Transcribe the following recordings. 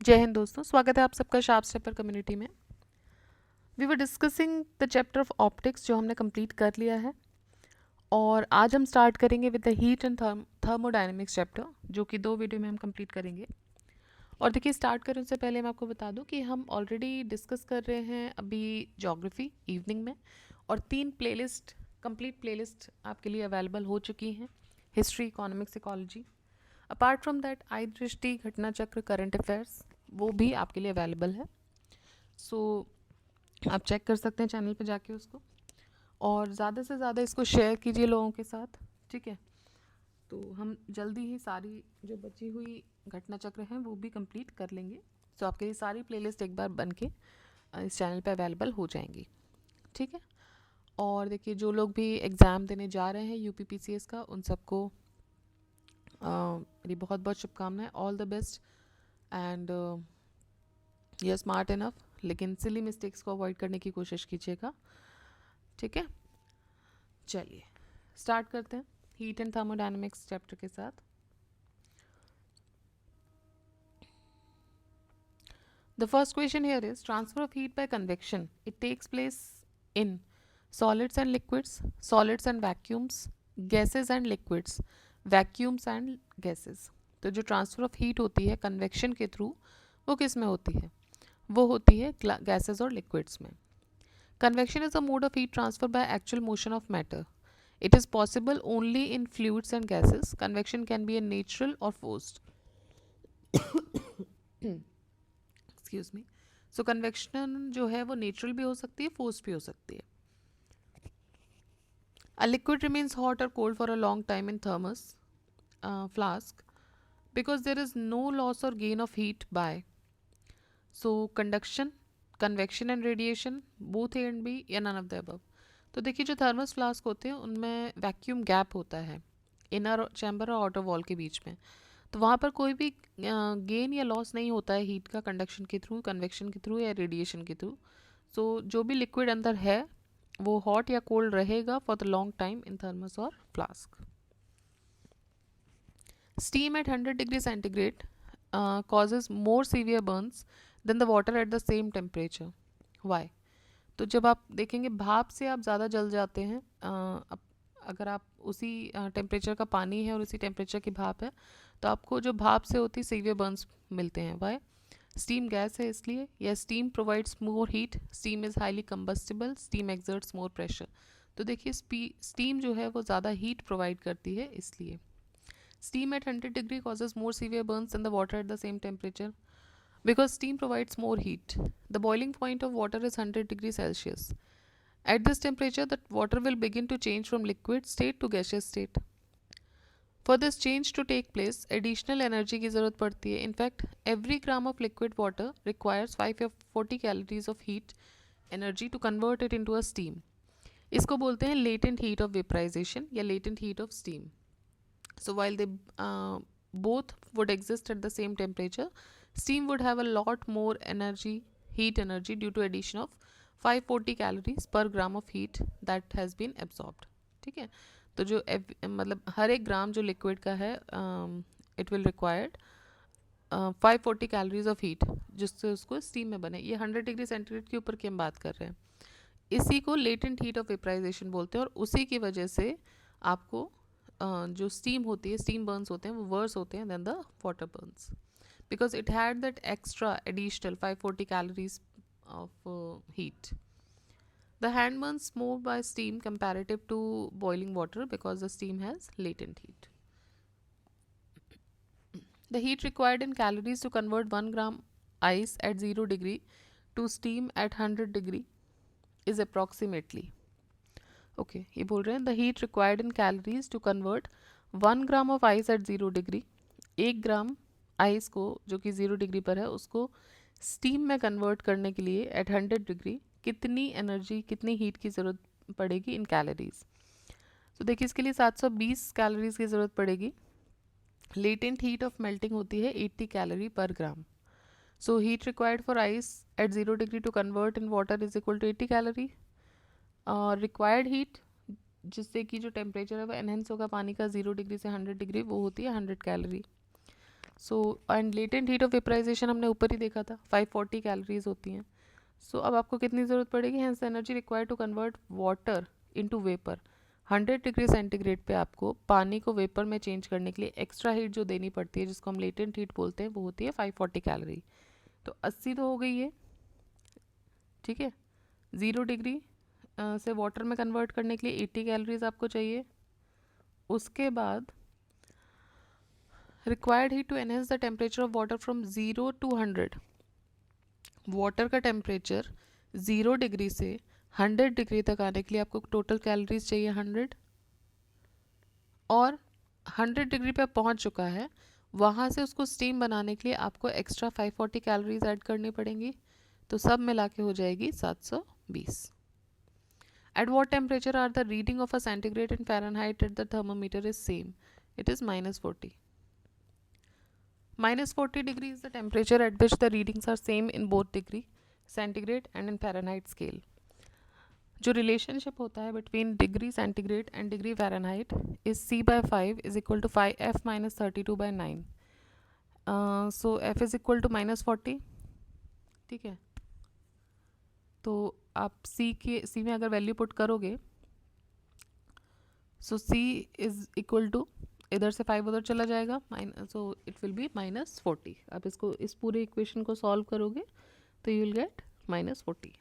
जय हिंद दोस्तों, स्वागत है आप सबका शार्प स्टेपर कम्युनिटी में। We were discussing the chapter of optics जो हमने कंप्लीट कर लिया है, और आज हम स्टार्ट करेंगे with the heat and thermodynamics chapter, जो कि 2 वीडियो में हम कंप्लीट करेंगे। और देखिए, स्टार्ट करने से पहले मैं आपको बता दूं कि हम ऑलरेडी डिस्कस कर रहे हैं अभी ज्योग्राफी इवनिंग में, और 3 प्लेलिस्ट कंप्लीट प्लेलिस्ट आपके लिए अवेलेबल हो चुकी हैं। History, economics, ecology. Apart from that I दृष्टि, घटना चक्र, करंट अफेयर्स, वो भी आपके लिए अवेलेबल है। सो आप चेक कर सकते हैं चैनल पे जाके उसको, और ज़्यादा से ज़्यादा इसको शेयर कीजिए लोगों के साथ, ठीक है। तो हम जल्दी ही सारी जो बची हुई घटना चक्र हैं वो भी कंप्लीट कर लेंगे। सो आपके लिए सारी प्लेलिस्ट एक बार बन के इस चैनल पे अवेलेबल हो जाएंगी, ठीक है। और देखिए, जो लोग भी एग्ज़ाम देने जा रहे हैं यूपीपीसीएस का, उन सबको मेरी बहुत बहुत शुभकामनाएं। All the best and you are smart enough, लेकिन सिली मिस्टेक्स को अवॉइड करने की कोशिश कीजिएगा, ठीक है। चलिए स्टार्ट करते हैं हीट एंड थर्मोडायनेमिक्स चैप्टर के साथ। The first question here is transfer of heat by convection, it takes place in solids and liquids, solids and vacuums, gases and liquids, vacuums and gases. तो जो transfer of heat होती है convection के through, वो किस में होती है? वो होती है गैसेस और लिक्विड्स में। Convection is a mode of heat transfer by actual motion of matter. It is possible only in fluids and gases. Convection can be a natural or forced. Excuse me. So convection जो है वो natural भी हो सकती है, forced भी हो सकती है. A liquid remains hot or cold for a long time in thermos flask because there is no loss or gain of heat by. So conduction, convection and radiation, both A and B या none of the above. तो देखिए, जो thermos flask होते हैं उनमें vacuum gap होता है inner chamber और आउटर वॉल के बीच में। तो वहाँ पर कोई भी गेन या लॉस नहीं होता है हीट का, कंडक्शन के थ्रू, कन्वेक्शन के थ्रू या रेडिएशन के थ्रू। सो जो भी लिक्विड अंदर है वो हॉट या कोल्ड रहेगा for the long time in thermos और flask. Steam at 100 degree centigrade causes more severe burns than the water at the same temperature. Why? तो जब आप देखेंगे भाप से आप ज़्यादा जल जाते हैं, अगर आप उसी टेम्परेचर का पानी है और उसी टेम्परेचर की भाप है, तो आपको जो भाप से होती सीवियर बर्न्स मिलते हैं। वाई? स्टीम गैस है इसलिए, या steam provides more heat, steam is highly combustible, steam exerts more pressure. तो देखिए, स्टीम जो है वो ज़्यादा हीट प्रोवाइड करती है इसलिए। Steam at 100 degree causes more severe burns than the water at the same temperature because steam provides more heat. The boiling point of water is 100 degrees Celsius. At this temperature, the water will begin to change from liquid state to gaseous state. For this change to take place, additional energy की ज़रूरत पड़ती है. In fact, every gram of liquid water requires 540 calories of heat energy to convert it into a steam. इसको बोलते हैं latent heat of vaporization या latent heat of steam. So while they both would exist at the same temperature, steam would have a lot more heat energy due to addition of 540 calories per gram of heat that has been absorbed. ठीक है, तो जो मतलब हर एक ग्राम जो liquid का है, it will required 540 calories of heat जिससे उसको स्टीम में बने। ये 100 डिग्री सेंटीग्रेड के ऊपर की हम बात कर रहे हैं। इसी को लेटेंट हीट ऑफ वेपराइजेशन बोलते हैं, और उसी की वजह से आपको जो स्टीम होती है, स्टीम बर्न्स होते हैं, वो वर्स होते हैं then the water burns, because it had that extra additional 540 calories of heat. The hand burns more by steam comparative to boiling water because the steam has latent heat. The heat required in calories to convert 1 gram ice at 0 degree to steam at 100 degree is approximately. Okay ये बोल रहे हैं the heat required in calories to convert 1 gram of ice at 0 degree, 1 gram ice को जो कि 0 degree पर है उसको स्टीम में कन्वर्ट करने के लिए एट 100 डिग्री कितनी एनर्जी, कितनी हीट की ज़रूरत पड़ेगी इन कैलोरीज? तो देखिए, इसके लिए 720 कैलोरीज की ज़रूरत पड़ेगी. लेटेंट हीट ऑफ मेल्टिंग होती है 80 calorie per gram. So heat required for ice at 0 degree to convert in water is equal to 80 calorie. Required heat जिससे कि जो टेम्परेचर है वो एनहेंस होगा पानी का 0 डिग्री से 100 डिग्री, वो होती है 100 calorie. So and latent heat of vaporisation हमने ऊपर ही देखा था 540 कैलोरीज होती हैं. सो अब आपको कितनी ज़रूरत पड़ेगी, hence energy required to convert water into vapour. 100 degree centigrade पे आपको पानी को वेपर में चेंज करने के लिए एक्स्ट्रा हीट जो देनी पड़ती है, जिसको हम लेटेंट हीट बोलते हैं, वो होती है 540 कैलोरी. तो 80 तो हो गई है, ठीक है. 0 डिग्री से वाटर में कन्वर्ट करने के लिए 80 कैलोरीज आपको चाहिए. उसके बाद required heat to enhance the temperature of water from 0 to 100. Water का टेम्परेचर 0 डिग्री से 100 डिग्री तक आने के लिए आपको टोटल कैलोरीज चाहिए 100. और 100 डिग्री पे पहुंच चुका है, वहाँ से उसको स्टीम बनाने के लिए आपको एक्स्ट्रा 540 कैलोरीज ऐड करनी पड़ेंगी. तो सब मिला के हो जाएगी 720. At what temperature are the reading of a centigrade and Fahrenheit at the thermometer is same? It is -40. -40 degree is the temperature at which the readings are same in both degree centigrade and in Fahrenheit scale. जो relationship होता है between degree centigrade and degree Fahrenheit is C/5 is equal to 5F-32/9. So F is equal to -40. ठीक है, तो आप C में अगर value put करोगे, सो C इज इक्वल टू, इधर से 5 उधर चला जाएगा, सो इट विल बी -40. आप इसको इस पूरे इक्वेशन को सॉल्व करोगे तो you will get -40.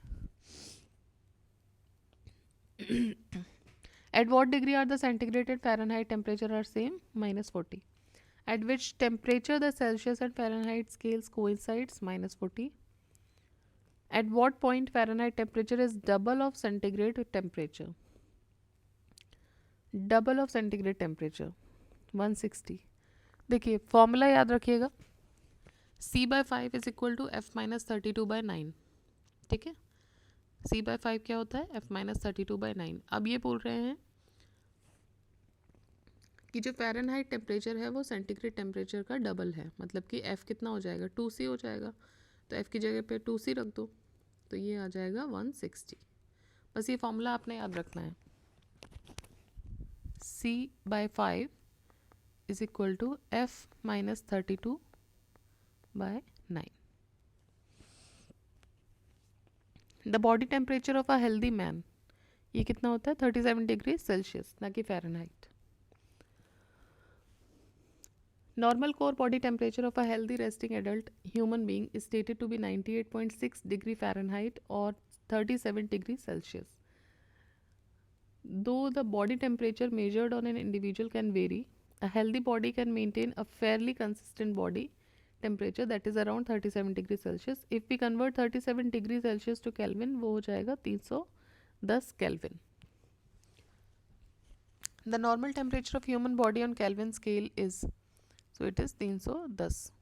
At what degree are the centigrade and Fahrenheit temperature are same? -40. At which temperature the Celsius and Fahrenheit scales coincides? -40. At what point Fahrenheit temperature is double of centigrade temperature? Double of centigrade temperature 160. देखिए formula याद रखिएगा, C/5 is equal to F-32/9. ठीक है, C/5 क्या होता है? F-32/9. अब ये बोल रहे हैं कि जो फ़ारेनहाइट टेम्परेचर है वो सेंटीग्रेड टेम्परेचर का डबल है, मतलब कि F कितना हो जाएगा? 2C हो जाएगा. तो F की जगह पे 2C रख दो, तो ये आ जाएगा 160. बस ये फॉर्मूला आपने याद रखना है. C/5 is equal to F-32/9. The body temperature of a healthy man, ये कितना होता है? 37 डिग्री सेल्सियस, ना कि Fahrenheit. Normal core body temperature of a healthy resting adult human being is stated to be 98.6 degree Fahrenheit or 37 degree Celsius. Though the body temperature measured on an individual can vary, a healthy body can maintain a fairly consistent body temperature that is around 37 degree Celsius. If we convert 37 degree Celsius to Kelvin, वो हो जाएगा 310 Kelvin. The normal temperature of human body on Kelvin scale is, so it is 310.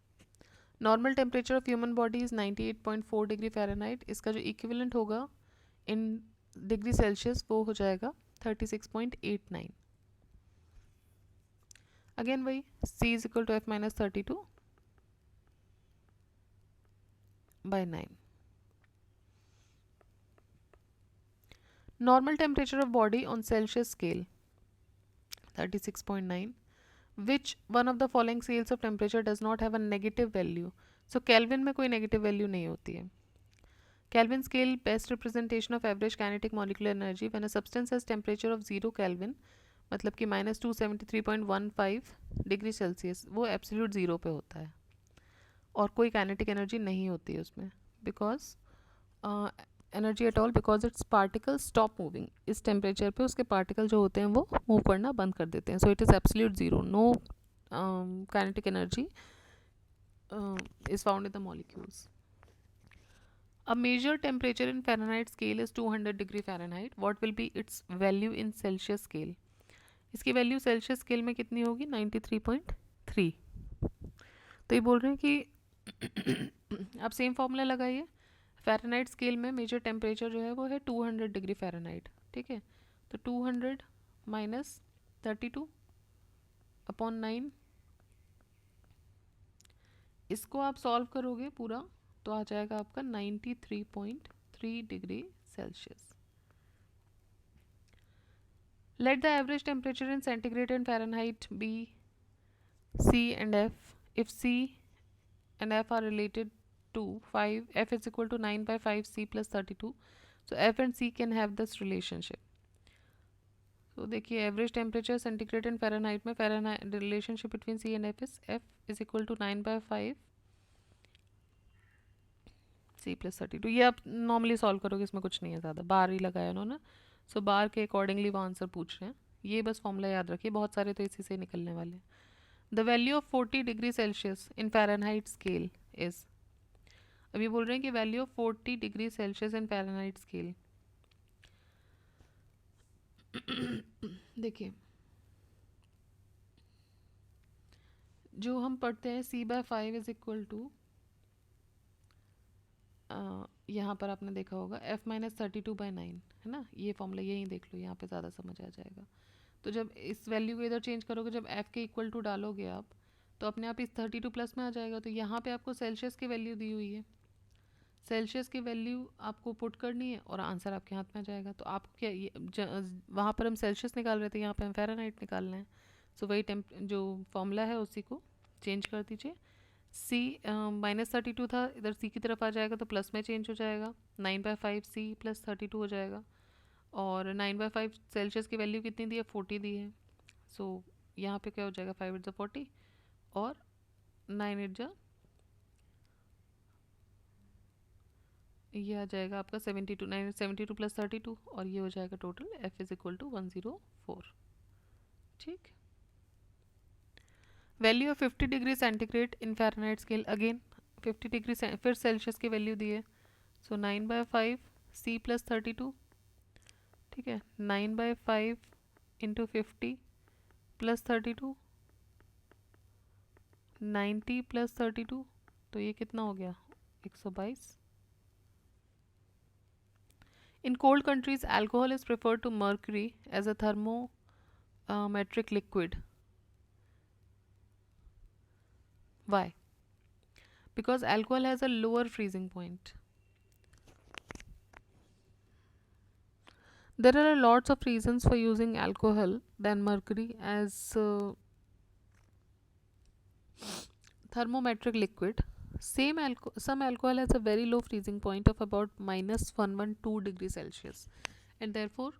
Normal temperature of human body is 98.4 degree Fahrenheit. इसका जो equivalent होगा in degree Celsius वो हो जाएगा 36.89. Again वही, C is equal to F-32/9. Normal temperature of body on Celsius scale 36.9. Which one of the following scales of temperature does not have a negative value? So Kelvin में कोई negative value नहीं होती है. Kelvin scale best representation of average kinetic molecular energy when a substance has temperature of 0 Kelvin, मतलब कि -273.15 degree Celsius, वो absolute zero पे होता है और कोई काइनेटिक एनर्जी नहीं होती है उसमें, because energy at all, because it's particle stop moving. इस टेम्परेचर पे उसके पार्टिकल जो होते हैं वो मूव करना बंद कर देते हैं. So it is absolute zero, no kinetic energy is found in the molecules. A measured temperature in Fahrenheit scale is 200 degree Fahrenheit. What will be its value in Celsius scale? इसकी value Celsius scale में कितनी होगी? 93.3. तो ये बोल रहे हैं कि आप सेम फॉर्मूला लगाइए. फ़ारेनहाइट स्केल में मेजर टेम्परेचर जो है वो है 200 डिग्री फ़ारेनहाइट. ठीक है, तो 200 माइनस 32 अपॉन 9, इसको आप सॉल्व करोगे पूरा तो आ जाएगा आपका 93.3 degree Celsius. Let the average temperature in centigrade and Fahrenheit be C and F if C and F are related to 5, F is equal to 9 by 5 C plus 32. So F and C can have this relationship. तो देखिए average temperature centigrade and Fahrenheit में Fahrenheit relationship between C and F is equal to 9/5 C plus 32. ये आप normally solve करोगे, इसमें कुछ नहीं है ज़्यादा, बार ही लगाया उन्होंने. सो बार के अकॉर्डिंगली वो आंसर पूछ रहे हैं. ये बस फॉर्मूला याद रखिए, बहुत सारे तो इसी से निकलने वाले हैं. The value of 40 degree Celsius in Fahrenheit scale is. अभी बोल रहे हैं कि value of 40 degree Celsius in Fahrenheit scale. देखिए जो हम पढ़ते हैं C/5 इज इक्वल टू, यहाँ पर आपने देखा होगा F-32/9 है ना. ये फॉर्मूला यहीं देख लो, यहाँ पे ज़्यादा समझ आ जाएगा. तो जब इस वैल्यू को इधर चेंज करोगे, जब F के इक्वल टू डालोगे आप, तो अपने आप इस 32 प्लस में आ जाएगा. तो यहाँ पे आपको सेल्सियस की वैल्यू दी हुई है, सेल्सियस की वैल्यू आपको पुट करनी है और आंसर आपके हाथ में आ जाएगा. तो आपको क्या वहाँ पर हम सेल्सियस निकाल रहे थे, यहाँ पे हम फ़ारेनहाइट निकाल रहे हैं. सो वही जो फॉर्मूला है उसी को चेंज कर दीजिए. सी -32 था, इधर सी की तरफ आ जाएगा तो प्लस में चेंज हो जाएगा. 9/5 सी प्लस 32 हो जाएगा. और 9/5 सेल्सियस की वैल्यू कितनी दी है, 40 दी है. सो यहाँ पे क्या हो जाएगा, 5 8 40 और 9 8 ये आ जाएगा आपका 72. 72 प्लस 32 और ये हो जाएगा total F is equal to 104. ठीक. Value of 50 degree centigrade in Fahrenheit scale. Again 50 degree फिर सेल्सियस की वैल्यू दी है. So 9/5 C plus 32. ठीक है, 9/5 इंटू 50 प्लस 32, 90 प्लस 32, तो ये कितना हो गया, 122. In cold countries, alcohol is preferred to mercury as a thermometric liquid. Why? Because alcohol has a lower freezing point. There are lots of reasons for using alcohol than mercury as thermometric liquid. Some alcohol has a very low freezing point of about -112 degrees Celsius, and therefore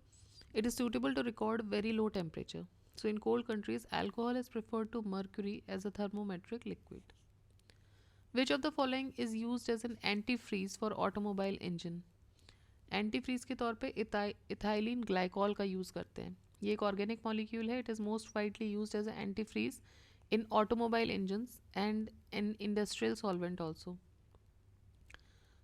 it is suitable to record very low temperature. So in cold countries, alcohol is preferred to mercury as a thermometric liquid. Which of the following is used as an antifreeze for automobile engine? Antifreeze के तौर पे ethylene glycol का use करते हैं. ये एक organic molecule है. It is most widely used as a antifreeze in automobile engines and in industrial solvent also.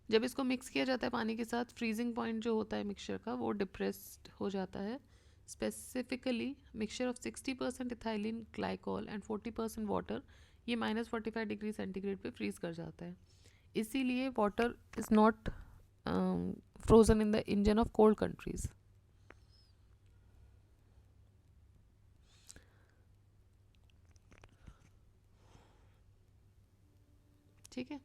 जब इसको मिक्स किया जाता है पानी के साथ, फ्रीजिंग पॉइंट जो होता है मिक्सचर का वो डिप्रेस्ड हो जाता है. Specifically mixture of 60% ethylene glycol and 40% water, ये -45 डिग्री सेंटीग्रेड पे फ्रीज कर जाता है. इसीलिए water is not frozen in the engine of cold countries. ठीक है.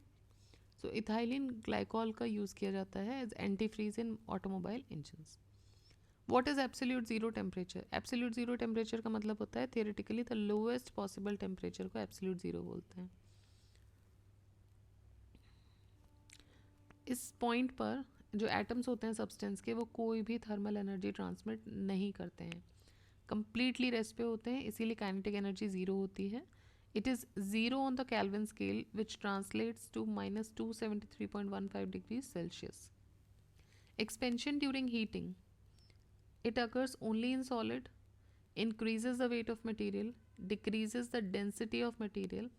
सो इथाइलिन ग्लाइकॉल का यूज़ किया जाता है as antifreeze in automobile engines. What is absolute zero temperature? Absolute zero temperature का मतलब होता है theoretically the lowest possible temperature को एब्सोल्यूट जीरो बोलते हैं. इस पॉइंट पर जो एटम्स होते हैं सब्सटेंस के, वो कोई भी थर्मल एनर्जी ट्रांसमिट नहीं करते हैं, कंप्लीटली रेस्ट पे होते हैं. इसीलिए काइनेटिक एनर्जी ज़ीरो होती है. It is zero on the Kelvin scale which translates to -273.15 degree Celsius. Expansion during heating, it occurs only in solid, increases the weight of material, decreases the density of material,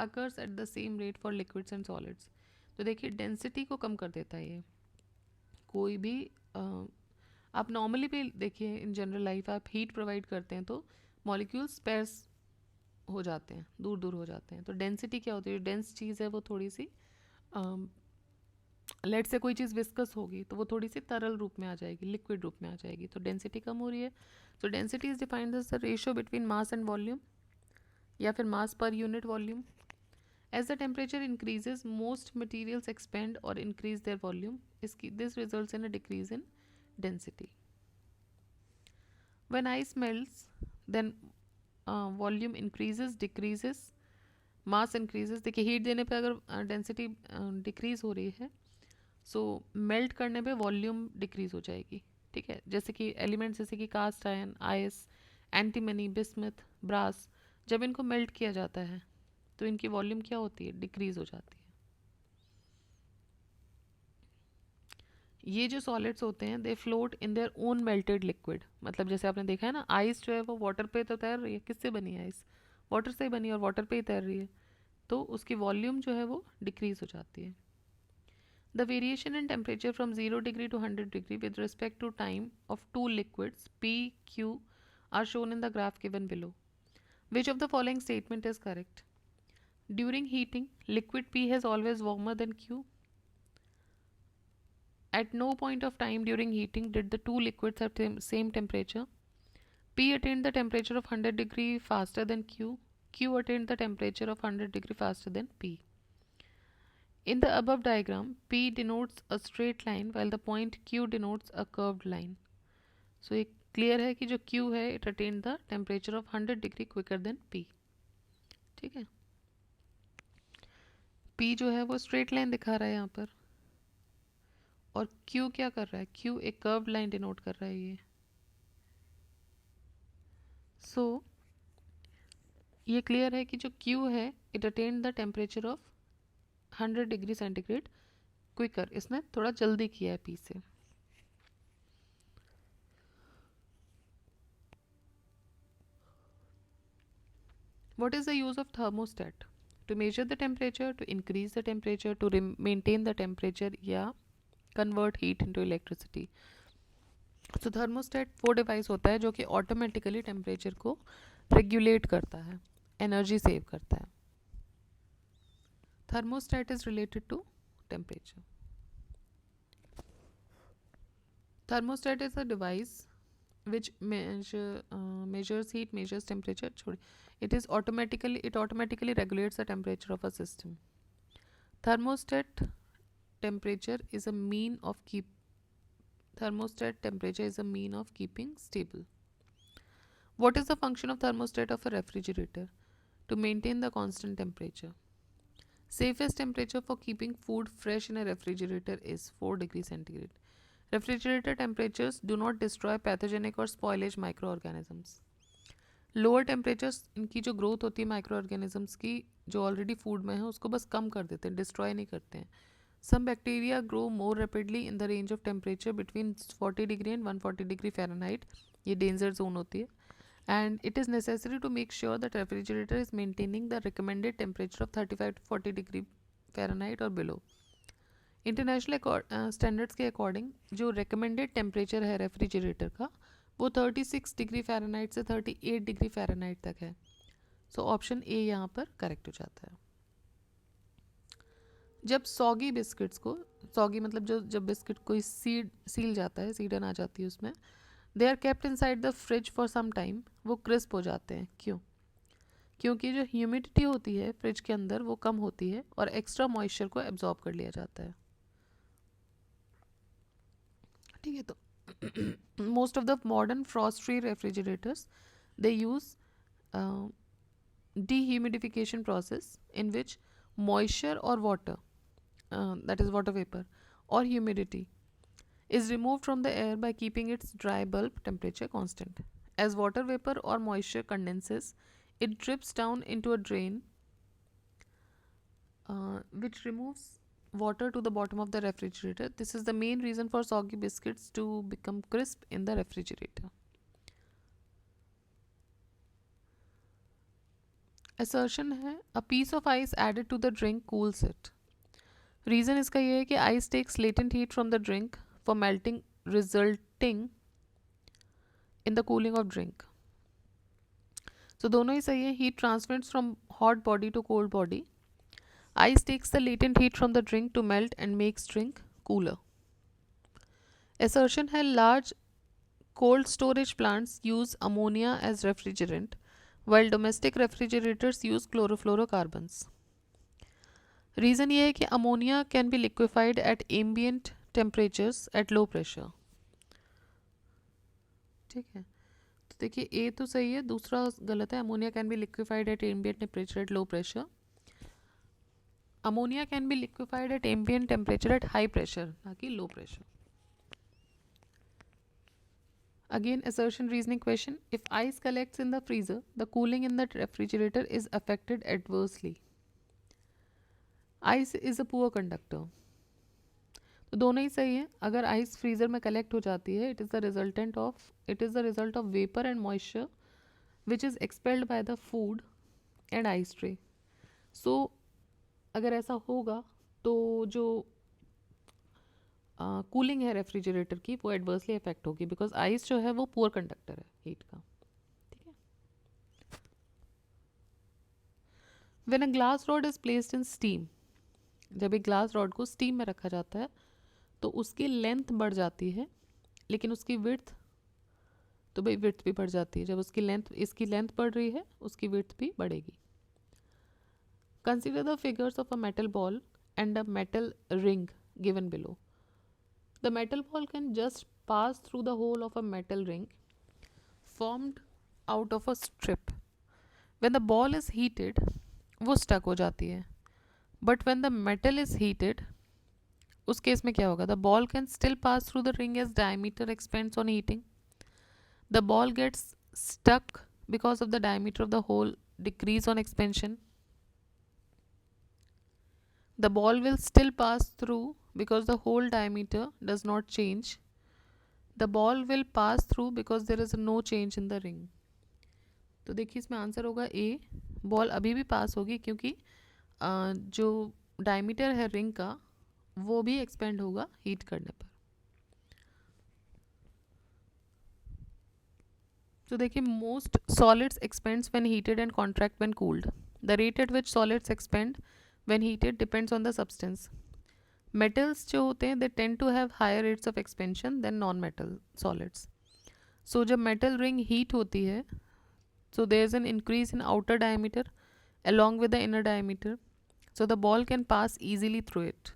occurs at the same rate for liquids and solids. तो देखिए density को कम कर देता है ये. कोई भी आप नॉर्मली भी देखिए इन जनरल लाइफ आप हीट प्रोवाइड करते हैं तो मॉलिक्यूल्स स्पेस हो जाते हैं, दूर दूर हो जाते हैं. तो डेंसिटी क्या होती है, डेंस चीज़ है वो थोड़ी सी, लेट से कोई चीज़ विस्कस होगी तो वो थोड़ी सी तरल रूप में आ जाएगी, लिक्विड रूप में आ जाएगी, तो डेंसिटी कम हो रही है. So density is defined as the ratio between mass and volume या फिर mass per unit volume. As the temperature increases most materials expand और increase their volume. This results in a decrease in density. When ice melts then volume increases, decreases, mass increases, देखिए heat देने पे अगर density decrease हो रही है, सो melt करने पे वॉल्यूम डिक्रीज हो जाएगी, ठीक है। जैसे कि एलिमेंट्स जैसे कि cast iron, ice, antimony, bismuth, brass, जब इनको मेल्ट किया जाता है तो इनकी वॉल्यूम क्या होती है, डिक्रीज हो जाती है। ये जो सॉलिड्स होते हैं दे float in their own melted liquid, मतलब जैसे आपने देखा है ना, आइस जो है वो वाटर पे तो तैर रही है, किससे बनी है आइस, वाटर से ही बनी है और वाटर पे ही तैर रही है, तो उसकी वॉल्यूम जो है वो डिक्रीज हो जाती है। The variation in temperature from 0 degree to 100 degree with respect to time of two liquids P Q R shown in the graph given below. Which of the following statement is correct? During heating liquid P has always warmer than Q. At no point of time during heating did the two liquids have same temperature. P attained the temperature of 100 degree faster than Q. Q attained the temperature of 100 degree faster than P. In the above diagram, P denotes a straight line while the point Q denotes a curved line. So ये clear है कि जो Q है it attained the temperature of 100 degree quicker than P. ठीक है, P जो है वो straight line दिखा रहा है यहाँ पर, और Q क्या कर रहा है, Q एक कर्व लाइन डिनोट कर रहा है ये। सो ये क्लियर है कि जो Q है it attain the temperature of 100 degree centigrade quicker, इसने थोड़ा जल्दी किया है P से। What is the use of thermostat? To measure the temperature, to increase the temperature, to maintain the temperature, या convert heat into electricity. So thermostat वो device होता है जो कि ऑटोमेटिकली टेम्परेचर को रेगुलेट करता है, एनर्जी सेव करता है। Thermostat is related to temperature. Thermostat is a device which measures heat, measures temperature. It automatically regulates the temperature of a system. Thermostat temperature is a mean of keeping stable. What is the function of thermostat of a refrigerator? To maintain the constant temperature. Safest temperature for keeping food fresh in a refrigerator is 4 degrees centigrade. Refrigerator temperatures do not destroy pathogenic or spoilage microorganisms. Lower temperatures इनकी जो growth होती है micro organisms की जो already food में है उसको बस कम कर देते हैं, डिस्ट्रॉय नहीं करते हैं। Some bacteria grow more rapidly in the range of temperature between 40 degree and 140 degree Fahrenheit, ये डेंजर जोन होती है। And it is necessary to make sure that refrigerator is maintaining the recommended temperature of 35 to 40 degree Fahrenheit और below. International standards के according जो recommended temperature है refrigerator का वो 36 degree Fahrenheit से 38 डिग्री फ़ारेनहाइट तक है। सो ऑप्शन ए यहाँ पर करेक्ट हो जाता है। जब सॉगी बिस्किट्स को, सॉगी मतलब जब बिस्किट कोई सील जाता है, सीडन आ जाती है उसमें, they are kept inside the fridge for some time, वो क्रिस्प हो जाते हैं। क्यों? क्योंकि जो ह्यूमिडिटी होती है फ्रिज के अंदर वो कम होती है और एक्स्ट्रा मॉइस्चर को एब्जॉर्ब कर लिया जाता है। ठीक है, तो most of the modern frost-free refrigerators they use dehumidification process in which moisture or water, that is water vapor or humidity, is removed from the air by keeping its dry bulb temperature constant. As water vapor or moisture condenses, it drips down into a drain which removes water to the bottom of the refrigerator. This is the main reason for soggy biscuits to become crisp in the refrigerator. Assertion है a piece of ice added to the drink cools it. Reason इसका ये है कि ice takes latent heat from the drink for melting, resulting in the cooling of drink. So दोनों ही सही है। Heat transfers from hot body to cold body. Ice takes the latent heat from the drink to melt and makes drink cooler. Assertion है large cold storage plants use ammonia as refrigerant while domestic refrigerators use chlorofluorocarbons. Reason ये है कि ammonia can be liquefied at ambient temperatures at low pressure. ठीक है, तो देखिए ए तो सही है, दूसरा गलत है। ammonia can be liquefied at ambient temperature at low pressure. Ammonia can be liquefied at ambient temperature at high pressure, ना कि low pressure. Again, assertion reasoning question. If ice collects in the freezer, the cooling in the refrigerator is affected adversely. Ice is a poor conductor. तो दोनों ही सही है. अगर ice freezer में collect हो जाती है, it is the result of vapour and moisture which is expelled by the food and ice tray. So अगर ऐसा होगा तो जो कूलिंग है रेफ्रिजरेटर की वो एडवर्सली इफेक्ट होगी, बिकॉज आइस जो है वो पुअर कंडक्टर है हीट का. ठीक है. When a glass rod is placed in steam, जब एक ग्लास रॉड को स्टीम में रखा जाता है तो उसकी लेंथ बढ़ जाती है, लेकिन उसकी विड्थ, तो भाई विड्थ भी बढ़ जाती है. जब इसकी लेंथ बढ़ रही है, उसकी विड्थ भी बढ़ेगी. Consider the figures of a metal ball and a metal ring given below. The metal ball can just pass through the hole of a metal ring formed out of a strip. When the ball is heated, वो stuck हो जाती है. But when the metal is heated, उस case में क्या होगा? The ball can still pass through the ring as diameter expands on heating. The ball gets stuck because of the diameter of the hole decrease on expansion. The ball will still pass through because the hole diameter does not change. The ball will pass through because there is no change in the ring. तो देखिए इसमें answer होगा ए. Ball अभी भी पास होगी क्योंकि जो diameter है रिंग का वो भी एक्सपेंड होगा हीट करने पर. तो देखिए most solids expands when heated and contract when cooled. The rate at which solids expand when heated depends on the substance. Metals जो होते हैं they tend to have higher rates of expansion than non metal solids. So जब metal ring heat होती है, so there is an increase in outer diameter along with the inner diameter, so the ball can pass easily through it.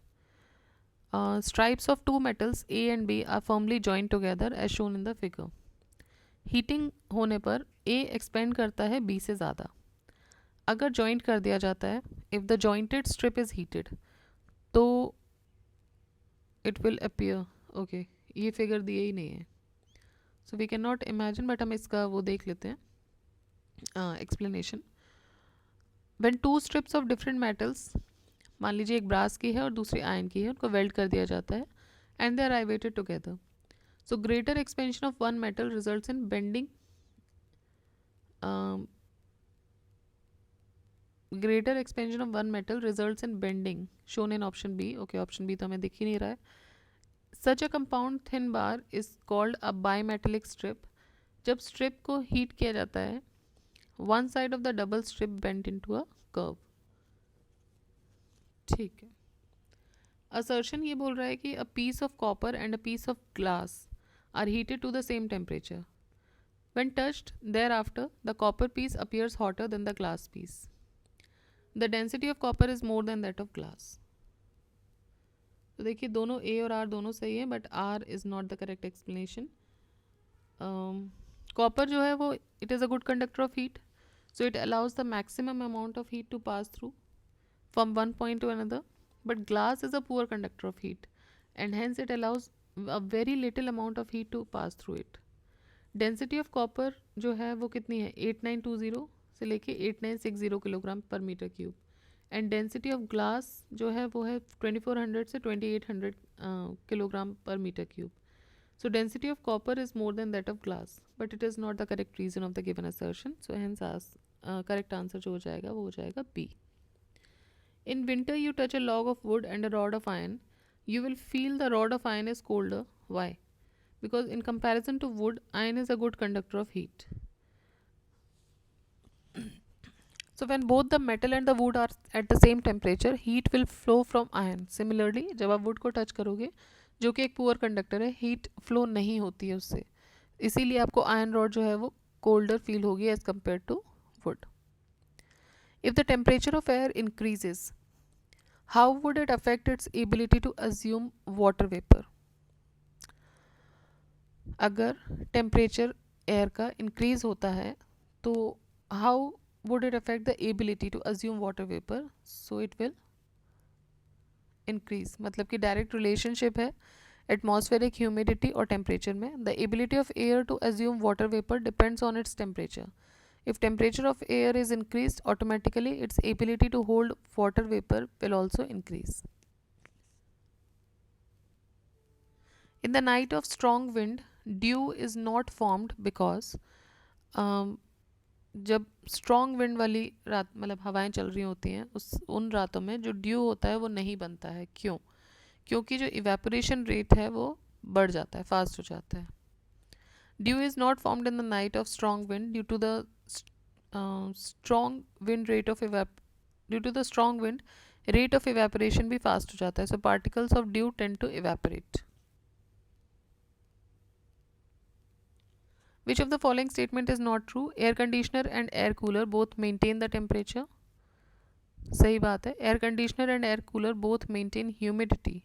Stripes of two metals A and B are firmly joined together as shown in the figure. Heating होने पर A expand करता है B से ज़्यादा. अगर joint कर दिया जाता है, if the jointed strip is heated, तो it will appear, okay, ये figure दिए ही नहीं है, so we cannot imagine, but हम इसका वो देख लेते हैं. Explanation. When two strips of different metals, मान लीजिए एक ब्रास की है और दूसरी आयन की है, उनको वेल्ड कर दिया जाता है and they are riveted together. So greater expansion of one metal results in bending. Greater expansion of one metal results in bending shown in option B. Okay, option B तो हमें दिख ही नहीं रहा है. Such a compound thin bar is called a bimetallic strip. जब strip को heat किया जाता है, one side of the double strip bent into a curve. ठीक है. Assertion ये बोल रहा है कि a piece of copper and a piece of glass are heated to the same temperature. When touched thereafter, the copper piece appears hotter than the glass piece. The density of copper is more than that of glass. तो देखिए दोनों A और R दोनों सही है, but R is not the correct explanation. Copper जो है वो it is a good conductor of heat. So it allows the maximum amount of heat to pass through from one point to another. But glass is a poor conductor of heat and hence it allows a very little amount of heat to pass through it. Density of copper जो है वो कितनी है? 8920 से लेके 8960 kilogram per metre cube. And density of glass जो है वो है 2400 से 2800 kilogram per metre cube. So density of copper is more than that of glass, but it is not the correct reason of the given assertion. So hence correct answer जो हो जाएगा वो हो जाएगा B. In winter you touch a log of wood and a rod of iron. You will feel the rod of iron is colder. Why? Because in comparison to wood, iron is a good conductor of heat. So when both the metal and the wood are at the same temperature, heat will flow from iron. Similarly, जब आप wood को touch करोगे, जो कि एक poor conductor है, heat flow नहीं होती है उससे, इसीलिए आपको आयरन रॉड जो है वो कोल्डर फील होगी as compare to wood. If the temperature of air increases, how would it affect its ability to assume water vapour. अगर टेम्परेचर एयर का इंक्रीज होता है तो how would it affect the ability to assume water vapor? So it will increase, मतलब कि direct relationship है atmospheric humidity और temperature में. The ability of air to assume water vapour depends on its temperature. If temperature of air is increased, automatically its ability to hold water vapor will also increase. In the night of strong wind, dew is not formed because जब strong wind वाली रात मतलब हवाएं चल रही होती हैं उन रातों में जो ड्यू होता है वो नहीं बनता है. क्यों? क्योंकि जो इवेपोरेशन रेट है वो बढ़ जाता है, फास्ट हो जाता है. Dew is not formed in the night of strong wind due to the strong wind rate of due to the strong wind rate of evaporation भी fast हो जाता है. So particles of dew tend to evaporate. Which of the following statement is not true? Air conditioner and air cooler both maintain the temperature. सही बात है. Air conditioner and air cooler both maintain humidity.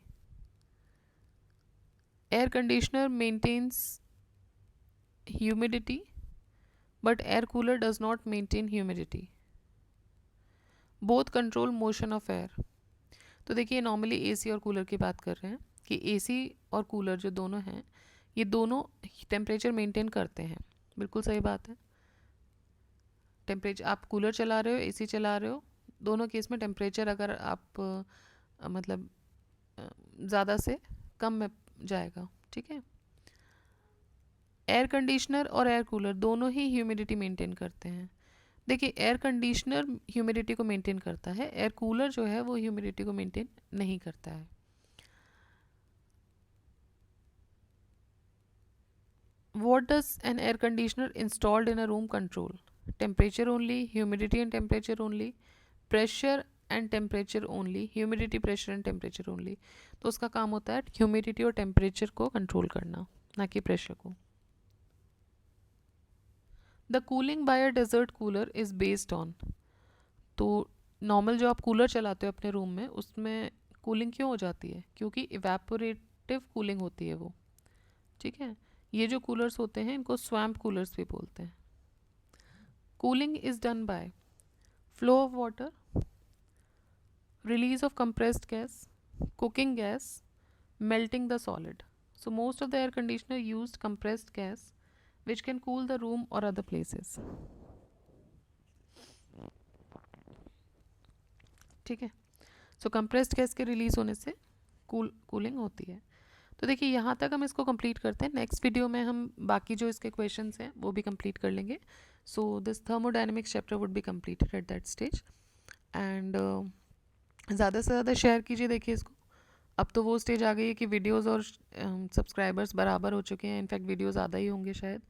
Air conditioner maintains humidity but air cooler does not maintain humidity. Both control motion of air. तो देखिए normally AC और cooler की बात कर रहे हैं कि एसी और कूलर जो दोनों हैं ये दोनों टेम्परेचर मेंटेन करते हैं. बिल्कुल सही बात है. टेम्परेचर आप कूलर चला रहे हो, एसी चला रहे हो, दोनों केस में टेम्परेचर अगर आप मतलब ज़्यादा से कम में जाएगा. ठीक है. एयर कंडीशनर और एयर कूलर दोनों ही ह्यूमिडिटी मेंटेन करते हैं. देखिए एयर कंडीशनर ह्यूमिडिटी को मेंटेन करता है, एयर कूलर जो है वो ह्यूमिडिटी को मेंटेन नहीं करता है. What does an air conditioner installed in a room control? Temperature only, humidity and temperature only, pressure and temperature only, humidity, pressure and temperature only. तो उसका काम होता है ह्यूमिडिटी और टेम्परेचर को कंट्रोल करना, ना कि प्रेशर को. The cooling by a desert cooler is based on. तो नॉर्मल जो आप कूलर चलाते हो अपने रूम में उसमें कूलिंग क्यों हो जाती है? क्योंकि इवेपोरेटिव कूलिंग होती है वो. ठीक है. ये जो कूलर्स होते हैं इनको स्वैम्प कूलर्स भी बोलते हैं. Cooling is done by flow of water, release of compressed gas, cooking gas, melting the solid. So most of the air conditioner used compressed gas which can cool the room or other places. ठीक है. सो compressed gas के release होने से cooling होती है. तो देखिए यहाँ तक हम इसको कंप्लीट करते हैं. नेक्स्ट वीडियो में हम बाकी जो इसके क्वेश्चंस हैं वो भी कंप्लीट कर लेंगे. So this thermodynamics chapter would be completed at that stage. And ज़्यादा से ज़्यादा शेयर कीजिए. देखिए इसको अब तो वो स्टेज आ गई है कि वीडियोस और सब्सक्राइबर्स बराबर हो चुके हैं. इनफैक्ट वीडियो ज़्यादा ही होंगे शायद.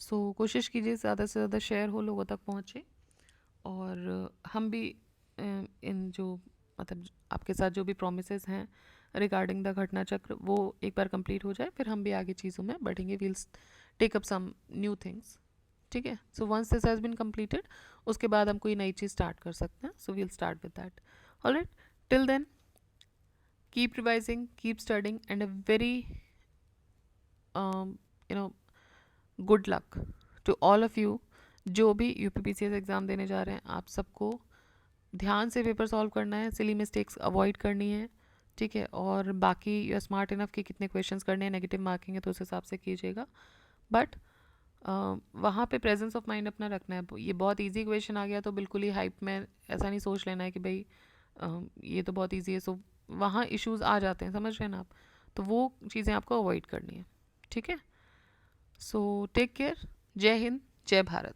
सो कोशिश कीजिए ज़्यादा से ज़्यादा शेयर हो, लोगों तक पहुँचे. और हम भी इन जो मतलब आपके साथ जो भी प्रोमिसेस हैं रिगार्डिंग द घटना चक्र वो एक बार कंप्लीट हो जाए, फिर हम भी आगे चीज़ों में बढ़ेंगे. We'll take up some new things. ठीक है. So once this has been completed उसके बाद हम कोई नई चीज़ स्टार्ट कर सकते हैं. So we'll start with that. Alright. Till then keep revising, keep studying, and a very good luck to all of you. जो भी UPPCS एग्ज़ाम देने जा रहे हैं आप सबको ध्यान से पेपर सॉल्व करना है, सिली मिस्टेक्स अवॉइड करनी है. ठीक है. और बाकी यू आर स्मार्ट इनफ कि कितने क्वेश्चंस करने हैं, नेगेटिव मार्किंग है तो उस हिसाब से कीजिएगा. बट वहाँ पे प्रेजेंस ऑफ माइंड अपना रखना है. ये बहुत इजी क्वेश्चन आ गया तो बिल्कुल ही हाइप में ऐसा नहीं सोच लेना है कि भाई ये तो बहुत ईजी है. सो वहाँ इश्यूज आ जाते हैं, समझ रहे हैं ना आप. तो वो चीज़ें आपको अवॉइड करनी है. ठीक है. So take care. जय हिंद, जय भारत.